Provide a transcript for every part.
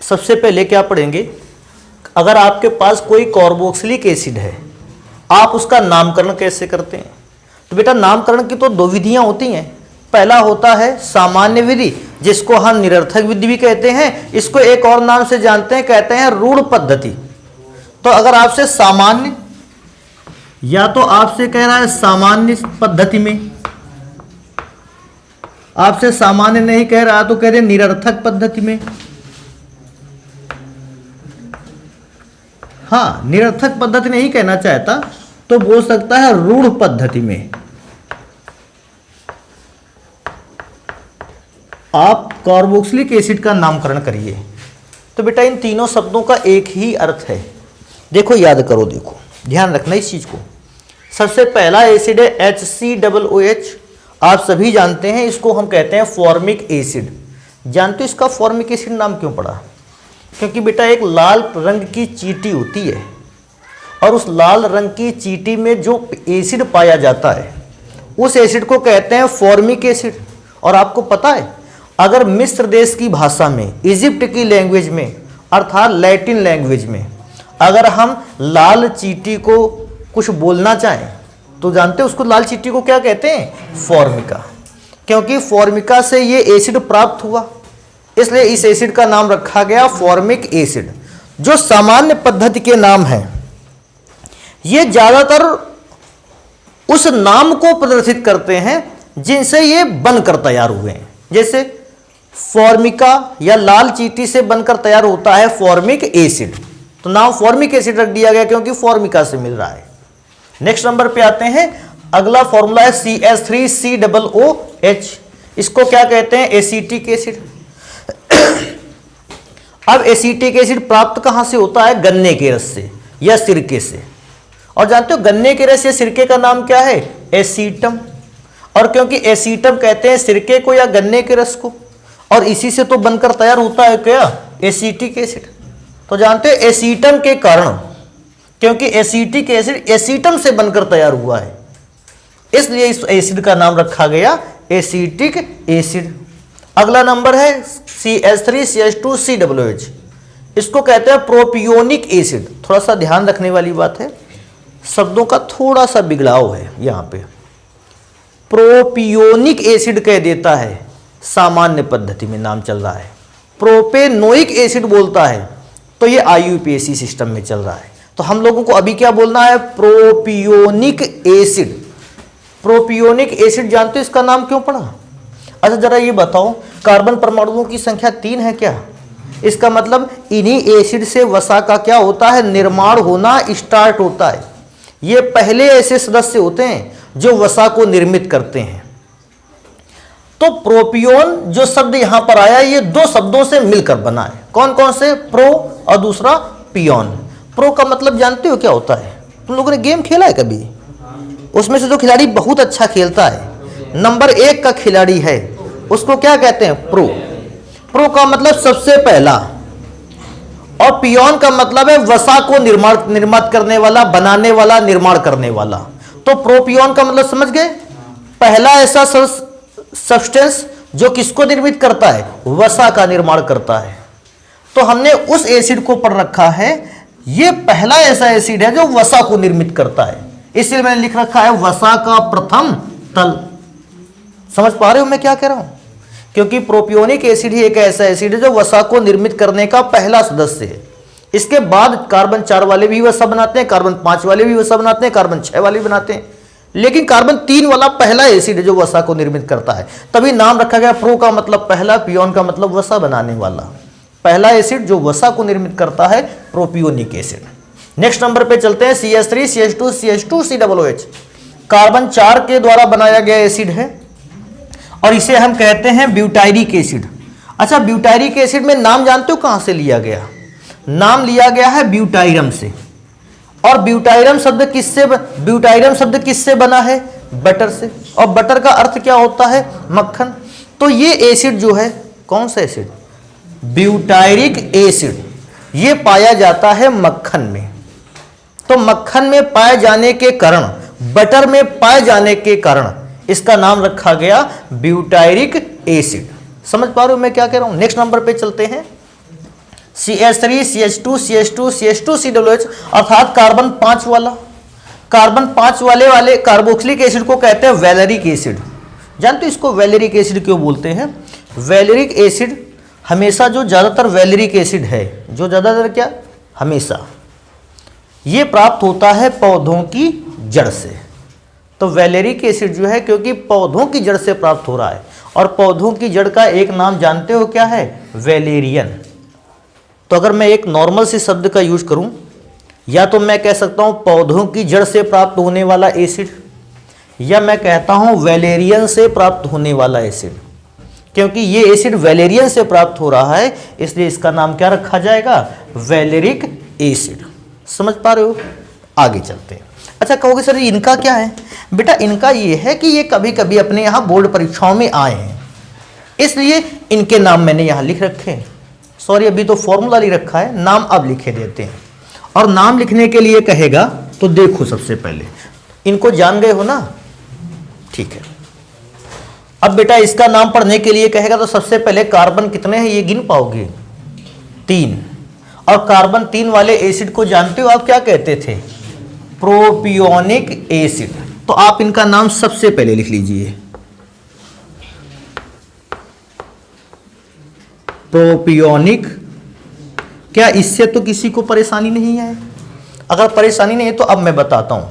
सबसे पहले क्या पढ़ेंगे, अगर आपके पास कोई कार्बोक्सिलिक एसिड है, आप उसका नामकरण कैसे करते हैं। तो बेटा नामकरण की तो दो विधियां होती हैं। पहला होता है सामान्य विधि, जिसको हम निरर्थक विधि भी कहते हैं, इसको एक और नाम से जानते हैं, कहते हैं रूढ़ पद्धति। तो अगर आपसे सामान्य, या तो आपसे कह रहा है सामान्य पद्धति में, आपसे सामान्य नहीं कह रहा तो कह रहे निरर्थक पद्धति में। हाँ, निरर्थक पद्धति नहीं कहना चाहता तो बोल सकता है रूढ़ पद्धति में। आप कार्बोक्सिलिक एसिड का नामकरण करिए। तो बेटा इन तीनों शब्दों का एक ही अर्थ है। देखो याद करो, देखो ध्यान रखना इस चीज को। सबसे पहला एसिड है HCOOH। आप सभी जानते हैं इसको हम कहते हैं फॉर्मिक एसिड। जानते हो इसका फॉर्मिक एसिड नाम क्यों पड़ा? क्योंकि बेटा एक लाल रंग की चींटी होती है और उस लाल रंग की चींटी में जो एसिड पाया जाता है उस एसिड को कहते हैं फॉर्मिक एसिड। और आपको पता है, अगर मिस्र देश की भाषा में, इजिप्ट की लैंग्वेज में, अर्थात लैटिन लैंग्वेज में, अगर हम लाल चींटी को कुछ बोलना चाहें तो जानते हैं उसको लाल चींटी को क्या कहते हैं? फॉर्मिका। क्योंकि फॉर्मिका से ये एसिड प्राप्त हुआ, इसलिए इस एसिड का नाम रखा गया फॉर्मिक एसिड। जो सामान्य पद्धति के नाम हैं ये ज्यादातर उस नाम को प्रदर्शित करते हैं जिनसे ये बनकर तैयार हुए हैं। जैसे फॉर्मिका या लाल चींटी से बनकर तैयार होता है फॉर्मिक एसिड, तो नाम फॉर्मिक एसिड रख दिया गया क्योंकि फॉर्मिका से मिल रहा है। नेक्स्ट नंबर पे आते हैं। अगला फॉर्मूला है CH3COOH। इसको क्या कहते हैं? Acetic acid. अब एसिटिक एसिड प्राप्त कहां से होता है? गन्ने के रस से या सिरके से। और जानते हो गन्ने के रस या सिरके का नाम क्या है? एसीटम। और क्योंकि एसीटम कहते हैं सिरके को या गन्ने के रस को, और इसी से तो बनकर तैयार होता है क्या? Acetic acid. तो जानते हो एसीटम के कारण, क्योंकि एसिटिक एसिड एसीटम से बनकर तैयार हुआ है, इसलिए इस एसिड का नाम रखा गया एसिटिक एसिड। अगला नंबर है CH3CH2COOH। इसको कहते हैं प्रोपियोनिक एसिड। थोड़ा सा ध्यान रखने वाली बात है, शब्दों का थोड़ा सा बिगड़ाव है यहाँ पे। प्रोपियोनिक एसिड कह देता है, सामान्य पद्धति में नाम चल रहा है। प्रोपेनोइक एसिड बोलता है तो ये IUPAC सिस्टम में चल रहा है। तो हम लोगों को अभी क्या बोलना है? Propionic acid. प्रोपियोनिक एसिड जानते हो इसका नाम क्यों पड़ा? अच्छा जरा ये बताओ, कार्बन परमाणुओं की संख्या 3 है क्या? इसका मतलब इन्हीं एसिड से वसा का क्या होता है? निर्माण होना स्टार्ट होता है। ये पहले ऐसे सदस्य होते हैं जो वसा को निर्मित करते हैं। तो प्रोपियोन जो शब्द यहां पर आया, ये दो शब्दों से मिलकर बना है। कौन कौन से? प्रो और दूसरा पियोन। प्रो का मतलब जानते हो क्या होता है? तुम लोगों ने गेम खेला है कभी? उसमें से जो खिलाड़ी बहुत अच्छा खेलता है, नंबर 1 का खिलाड़ी है, उसको क्या कहते हैं? प्रो। प्रो का मतलब सबसे पहला, और पियोन का मतलब है वसा को निर्माण करने वाला, बनाने वाला, निर्माण करने वाला। तो प्रोपियोन का मतलब समझ गए? पहला ऐसा सब्सटेंस जो किसको निर्मित करता है? वसा का निर्माण करता है। तो हमने उस एसिड को पढ़ रखा है, ये पहला ऐसा एसिड है जो वसा को निर्मित करता है, इसलिए मैंने लिख रखा है वसा का प्रथम तल। समझ पा रहे हो मैं क्या कह रहा हूं? क्योंकि प्रोपियोनिक एसिड ही एक ऐसा एसिड है जो वसा को निर्मित करने का पहला सदस्य है। इसके बाद कार्बन 4 वाले भी वसा बनाते हैं, कार्बन 5 वाले भी वसा बनाते हैं, कार्बन 6 वाले भी बनाते हैं, लेकिन कार्बन 3 वाला पहला एसिड है जो वसा को निर्मित करता है। तभी नाम रखा गया प्रो का मतलब पहला, पियोन का मतलब वसा बनाने वाला। पहला एसिड जो वसा को निर्मित करता है प्रोपियोनिक एसिड। नेक्स्ट नंबर पे चलते हैं। CH3CH2CH2COOH कार्बन 4 के द्वारा बनाया गया एसिड है और इसे हम कहते हैं ब्यूटायरिक एसिड। अच्छा, ब्यूटायरिक एसिड में नाम जानते हो कहां से लिया गया? नाम लिया गया है ब्यूटाइरम से। और ब्यूटाइरम शब्द किससे बना है? बटर से। और बटर का अर्थ क्या होता है? मक्खन। तो ये एसिड जो है, कौन सा एसिड? Butyric acid. ये पाया जाता है मक्खन में। तो मक्खन में पाए जाने के कारण, बटर में पाए जाने के कारण इसका नाम रखा गया ब्यूटायरिक एसिड। समझ पा रहे हो मैं क्या कह रहा हूं? नेक्स्ट नंबर पे चलते हैं। CH3 CH2 CH2 CH2 COOH, अर्थात कार्बन 5 वाला। कार्बन 5 वाले कार्बोक्सिलिक एसिड को कहते हैं वैलेरिक एसिड। जानते हो इसको वैलेरिक एसिड क्यों बोलते हैं? वैलेरिक एसिड हमेशा, जो ज़्यादातर वैलेरिक एसिड है, जो ज़्यादातर क्या, हमेशा ये प्राप्त होता है पौधों की जड़ से। तो वैलेरिक एसिड जो है, क्योंकि पौधों की जड़ से प्राप्त हो रहा है, और पौधों की जड़ का एक नाम जानते हो क्या है? वैलेरियन। तो अगर मैं एक नॉर्मल से शब्द का यूज करूं, या तो मैं कह सकता हूं पौधों की जड़ से प्राप्त होने वाला एसिड, या मैं कहता हूं वैलेरियन से प्राप्त होने वाला एसिड। क्योंकि ये एसिड वैलेरियन से प्राप्त हो रहा है, इसलिए इसका नाम क्या रखा जाएगा? वैलेरिक एसिड। समझ पा रहे हो? आगे चलते हैं। अच्छा, कहोगे सर इनका क्या है? बेटा इनका ये है कि ये कभी कभी अपने यहाँ बोर्ड परीक्षाओं में आए हैं, इसलिए इनके नाम मैंने यहाँ लिख रखे हैं। सॉरी, अभी तो फॉर्मूला लिख रखा है, नाम अब लिखे देते हैं। और नाम लिखने के लिए कहेगा तो देखो, सबसे पहले इनको जान गए हो ना? ठीक है। अब बेटा इसका नाम पढ़ने के लिए कहेगा तो सबसे पहले कार्बन कितने हैं ये गिन पाओगे? 3। और कार्बन 3 वाले एसिड को जानते हो आप क्या कहते थे? Propionic acid. तो आप इनका नाम सबसे पहले लिख लीजिए, प्रोपियोनिक। क्या इससे तो किसी को परेशानी नहीं है? अगर परेशानी नहीं है तो अब मैं बताता हूं,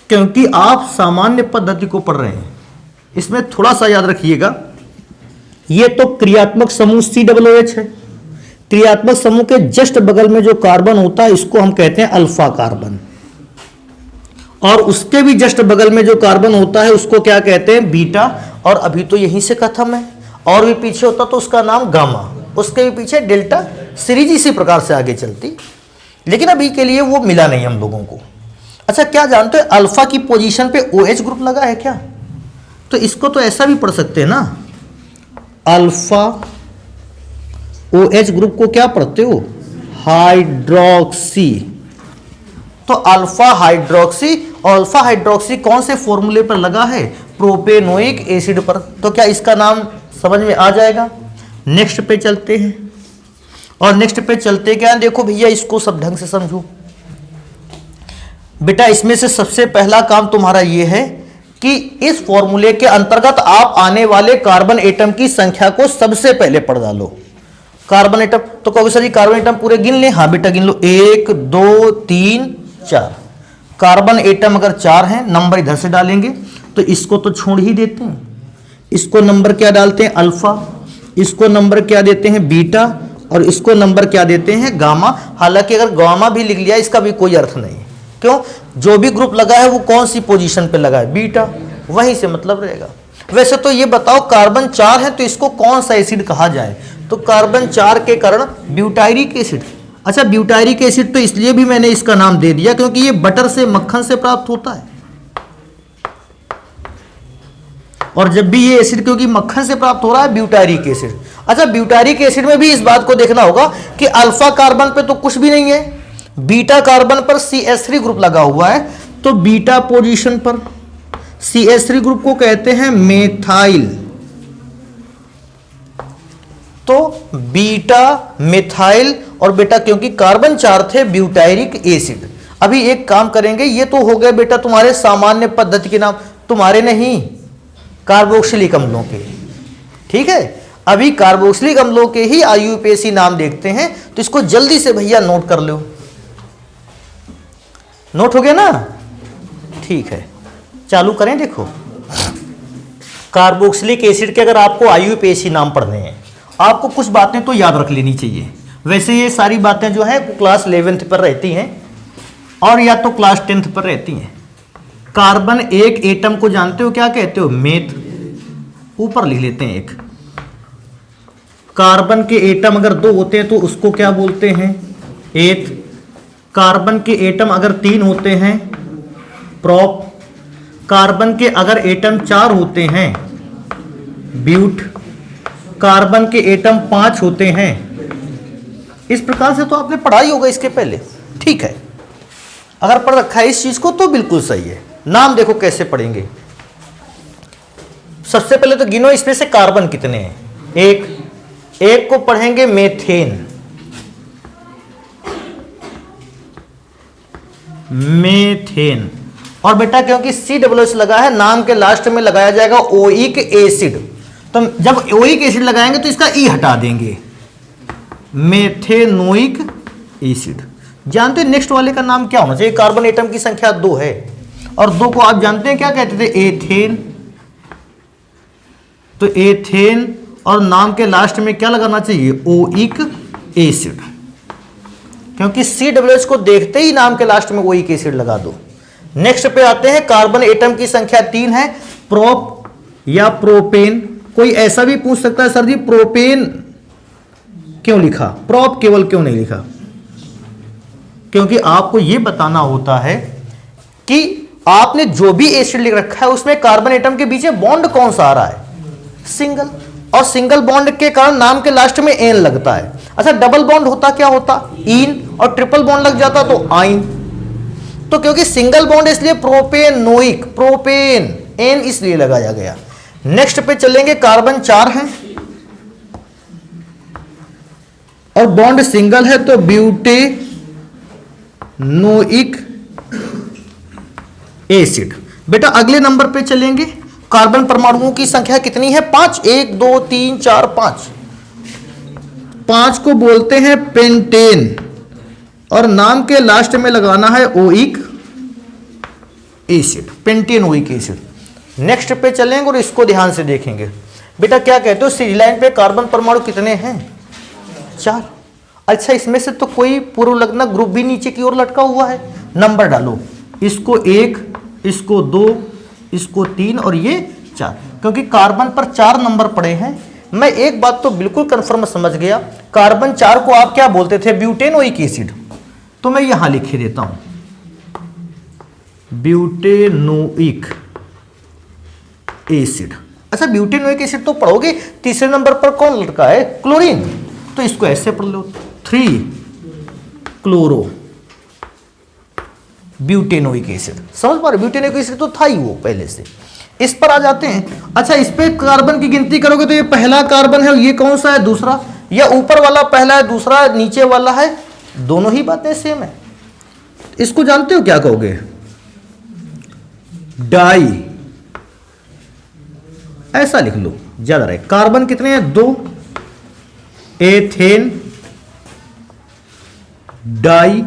क्योंकि आप सामान्य पद्धति को पढ़ रहे हैं, इसमें थोड़ा सा याद रखिएगा। ये तो क्रियात्मक समूह COOH है। क्रियात्मक समूह के जस्ट बगल में जो कार्बन होता है इसको हम कहते हैं अल्फा कार्बन, और उसके भी जस्ट बगल में जो कार्बन होता है उसको क्या कहते हैं? बीटा। और अभी तो यहीं से खत्म है, और भी पीछे होता तो उसका नाम गामा, उसके भी पीछे डेल्टा, सीरीज इसी प्रकार से आगे चलती, लेकिन अभी के लिए वो मिला नहीं हम लोगों को। अच्छा, क्या जानते हो अल्फा की पोजीशन पे OH ग्रुप लगा है क्या? तो इसको तो ऐसा भी पढ़ सकते हैं ना, अल्फा OH ग्रुप को क्या पढ़ते हो? हाइड्रोक्सी। तो अल्फा हाइड्रोक्सी, और अल्फा हाइड्रोक्सी कौन से फॉर्मूले पर लगा है? प्रोपेनोइक एसिड पर। तो क्या इसका नाम समझ में आ जाएगा? नेक्स्ट पे चलते हैं, और नेक्स्ट पे चलते क्या, देखो भैया इसको सब ढंग से समझो। बेटा इसमें से सबसे पहला काम तुम्हारा ये है कि इस फॉर्मूले के अंतर्गत आप आने वाले कार्बन एटम की संख्या को सबसे पहले पढ़ डालो। कार्बन एटम, तो कहोगे सर जी कार्बन एटम पूरे गिन लें? हाँ बेटा गिन लो, 1 2 3 4। कार्बन एटम अगर 4 हैं, नंबर इधर से डालेंगे, तो इसको तो छोड़ ही देते हैं। इसको नंबर क्या डालते हैं? अल्फा। इसको नंबर क्या देते हैं? बीटा। और इसको नंबर क्या देते हैं? गामा। हालांकि अगर गामा भी लिख लिया इसका भी कोई अर्थ नहीं। क्यों? जो भी ग्रुप लगा है वो कौन सी पोजीशन पे लगा है? बीटा। वहीं से मतलब रहेगा। वैसे तो ये बताओ कार्बन 4 है तो इसको कौन सा एसिड कहा जाए? तो कार्बन 4 के कारण ब्यूटायरिक एसिड। अच्छा, ब्यूटायरिक एसिड तो इसलिए भी मैंने इसका नाम दे दिया क्योंकि ये बटर से, मक्खन से प्राप्त होता है, और जब भी ये एसिड क्योंकि मक्खन से प्राप्त हो रहा है, ब्यूटायरिक एसिड। अच्छा, ब्यूटायरिक एसिड में भी इस बात को देखना होगा कि अल्फा कार्बन पे तो कुछ भी नहीं है, बीटा कार्बन पर CH3 ग्रुप लगा हुआ है, तो बीटा पोजीशन पर CH3 ग्रुप को कहते हैं मेथाइल। तो बीटा मिथाइल, और बेटा क्योंकि कार्बन 4 थे, ब्यूटायरिक एसिड। अभी एक काम करेंगे, ये तो हो गए बेटा तुम्हारे सामान्य पद्धति के नाम, तुम्हारे नहीं, कार्बोक्सिलिक अम्लों के। ठीक है, अभी कार्बोक्सिलिक अम्लों के ही IUPAC नाम देखते हैं, तो इसको जल्दी से भैया नोट कर लो। नोट हो गया ना? ठीक है, चालू करें। देखो, कार्बोक्सिलिक एसिड के अगर आपको IUPAC नाम पढ़ने हैं, आपको कुछ बातें तो याद रख लेनी चाहिए। वैसे ये सारी बातें जो है क्लास 11th पर रहती हैं, और या तो क्लास 10th पर रहती हैं। कार्बन एक एटम को जानते हो क्या कहते हो? मेथ। ऊपर लिख लेते हैं एक। कार्बन के एटम अगर 2 होते हैं तो उसको क्या बोलते हैं? एथ। कार्बन के एटम अगर 3 होते हैं, प्रोप। कार्बन के अगर एटम 4 होते हैं, ब्यूट। कार्बन के एटम 5 होते हैं। इस प्रकार से तो आपने पढ़ा ही होगा इसके पहले। ठीक है, अगर पढ़ रखा है इस चीज को तो बिल्कुल सही है। नाम देखो कैसे पढ़ेंगे। सबसे पहले तो गिनो इसमें से कार्बन कितने हैं। एक को पढ़ेंगे मेथेन। मेथेन। और बेटा क्योंकि COOH लगा है, नाम के लास्ट में लगाया जाएगा ओइक एसिड, तो जब ओइक एसिड लगाएंगे तो इसका ई हटा देंगे, मेथेनोइक एसिड। जानते हैं नेक्स्ट वाले का नाम क्या होना चाहिए? कार्बन एटम की संख्या 2 है और 2 को आप जानते हैं क्या कहते थे? एथेन। तो एथेन और नाम के लास्ट में क्या लगाना चाहिए? Oic acid. क्योंकि COOH को देखते ही नाम के लास्ट में ओइक एसिड लगा दो। नेक्स्ट पे आते हैं, कार्बन एटम की संख्या 3 है, प्रोप या प्रोपेन। कोई ऐसा भी पूछ सकता है सर जी प्रोपेन क्यों लिखा, प्रोप केवल क्यों नहीं लिखा? क्योंकि आपको यह बताना होता है कि आपने जो भी एसिड लिख रखा है उसमें कार्बन एटम के बीच में बॉन्ड कौन सा आ रहा है? सिंगल। और सिंगल बॉन्ड के कारण नाम के लास्ट में एन लगता है। अच्छा, डबल बॉन्ड होता क्या होता? इन। और ट्रिपल बॉन्ड लग जाता तो आइन। तो क्योंकि सिंगल बॉन्ड इसलिए प्रोपेनोइक, प्रोपेन, एन इसलिए लगाया गया। नेक्स्ट पे चलेंगे, कार्बन 4 है और बॉन्ड सिंगल है तो ब्यूटेनोइक एसिड। बेटा अगले नंबर पे चलेंगे, कार्बन परमाणुओं की संख्या कितनी है? 5। 1 2 3 4 5। 5 को बोलते हैं पेंटेन और नाम के लास्ट में लगाना है oic acid, pentanoic acid. Next पे चलेंगे और इसको ध्यान से देखेंगे। बेटा क्या कहते हो, सी लाइन पे कार्बन परमाणु कितने हैं? 4। अच्छा, इसमें से तो कोई पूर्व लग्न ग्रुप भी नीचे की ओर लटका हुआ है। नंबर डालो, इसको 1, इसको 2, इसको 3 और ये 4। क्योंकि कार्बन पर 4 नंबर पड़े हैं। मैं एक बात तो बिल्कुल कंफर्म समझ गया, कार्बन 4 को आप क्या बोलते थे? Butanoic acid. तो मैं यहां लिख देता हूं ब्यूटेनोइक एसिड। अच्छा, ब्यूटेनोइक एसिड तो पढ़ोगे, तीसरे नंबर पर कौन लटका है? क्लोरीन। तो इसको ऐसे पढ़ लो, 3 क्लोरो ब्यूटेनोइक एसिड। समझ पा रहे? ब्यूटेनोइक एसिड तो था ही वो पहले से। इस पर आ जाते हैं। अच्छा, इस पे कार्बन की गिनती करोगे तो ये पहला कार्बन है, ये कौन सा है? दूसरा। या ऊपर वाला पहला है, दूसरा नीचे वाला है? दोनों ही बातें सेम है। इसको जानते हो क्या कहोगे? डाई। ऐसा लिख लो, ज्यादा रहे। कार्बन कितने हैं? 2। Ethane die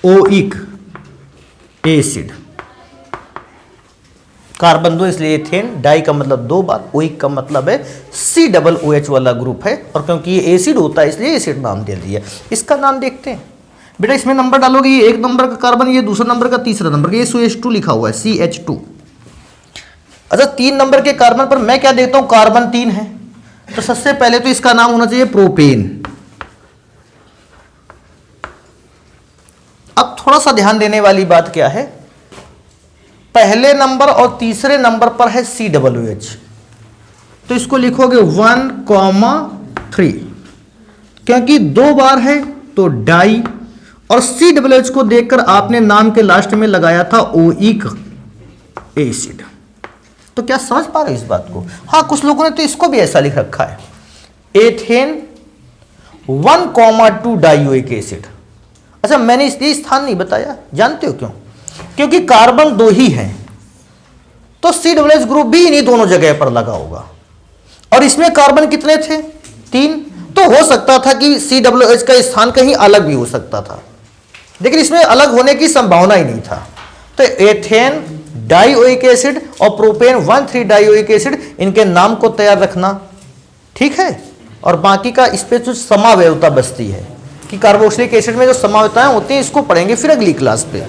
oic acid. Carbon 2 इसलिए एथेन, डाई का मतलब 2 बार, ओइक का मतलब है COOH वाला ग्रुप है। और क्योंकि ये एसिड होता है इसलिए एसिड नाम दे दिया। इसका नाम देखते हैं। बेटा इसमें नंबर डालोगे, ये 1 नंबर का कार्बन, ये दूसरा नंबर का, तीसरा नंबर का, ये SO2 लिखा हुआ है, CH2। अच्छा, 3 नंबर के कार्बन पर मैं क्या देखता हूं? कार्बन 3 है, तो सबसे पहले तो इसका नाम होना चाहिए प्रोपेन। अब थोड़ा सा ध्यान देने वाली बात क्या है, पहले नंबर और तीसरे नंबर पर है COOH, तो इसको लिखोगे 1,3। क्योंकि 2 बार है तो डाई, और COOH को देखकर आपने नाम के लास्ट में लगाया था ओइक एसिड। तो क्या समझ पा रहे हो इस बात को? हाँ, कुछ लोगों ने तो इसको भी ऐसा लिख रखा है, एथेन 1,2 डाइओइक एसिड। अच्छा, मैंने इसलिए स्थान नहीं बताया, जानते हो क्यों? क्योंकि कार्बन 2 ही है, तो COOH ग्रुप भी इन्हीं दोनों जगह पर लगा होगा। और इसमें कार्बन कितने थे? 3। तो हो सकता था कि COOH का स्थान कहीं अलग भी हो सकता था, लेकिन इसमें अलग होने की संभावना ही नहीं था। तो एथेन डाइओइक एसिड और प्रोपेन 1,3 डाइओइक एसिड, इनके नाम को तैयार रखना, ठीक है। और बाकी का इस पे जो समावयवता बचती है कि कार्बोक्सिलिक एसिड में जो समावयवताएं होती हैं, इसको पढ़ेंगे फिर अगली क्लास पे।